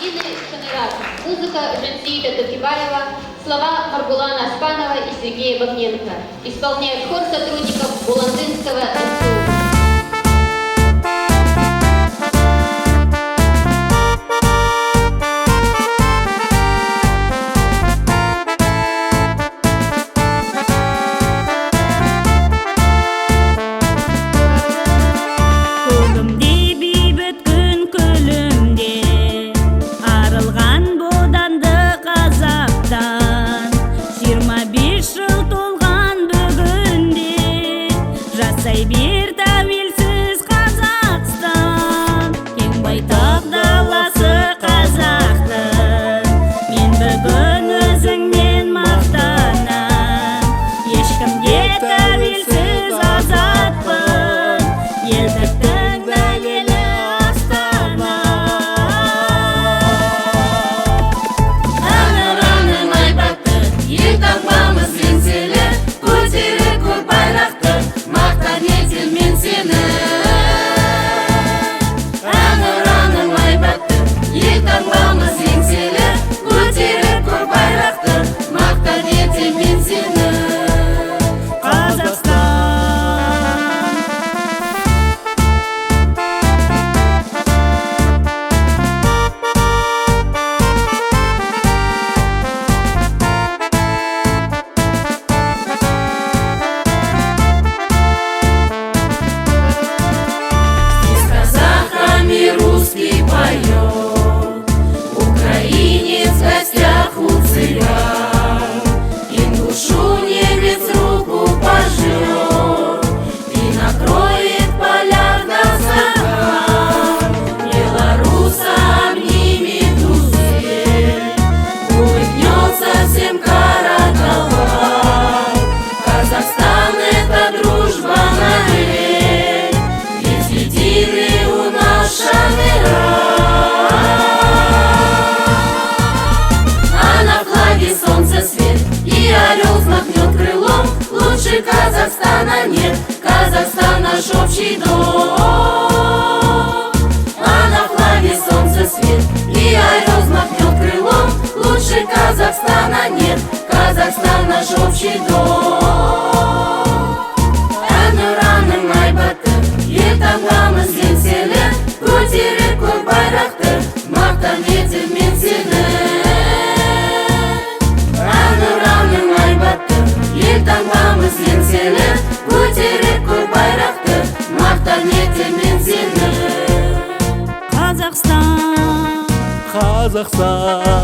Единый шанерат. Музыка Жансиита Токибаева, слова Маргулана Аспанова и Сергея Богненко. Исполняет хор сотрудников Буландынского НСУ. Bir тәуелсіз Қазақстан, кең байтақ даласы қазақтың. Мен бүгін өзіңнен мақтанам, ешкімге тәуелсіз азатпын, елдіктің дәлелі Астана. Әнұраным айбатты, ел таңбамыз еңселі, көтеріп көк байрақты, мен сені. Әнұраным айбатты, ел таңбамыз еңселі, көтеріп көк байрақты, мақтан етем мен сені. Қазақстан. Русский поет, украинец в гостях у цыган, ингушу немец руку пожмет и накроет поля до закат. Белоруса обнимет друзей, улыбнется всем каракала. Казахстан — это дружба навек, ведь единый у нас шанерат. А на флаге солнце свет, и орел взмахнет крылом. Лучше Казахстана нет, Казахстан наш общий дом. А на флаге солнце свет, и орел взмахнет крылом. Лучше Казахстана нет, Казахстан наш общий дом. Әнұраным айбатты, ел таңбамыз еңселі, көтеріп көк байрақты, мақтан етем мен сені. Әнұраным айбатты, ел таңбамыз еңселі, көтеріп көк байрақты, мақтан етем мен сені. Қазақстан. Қазақстан.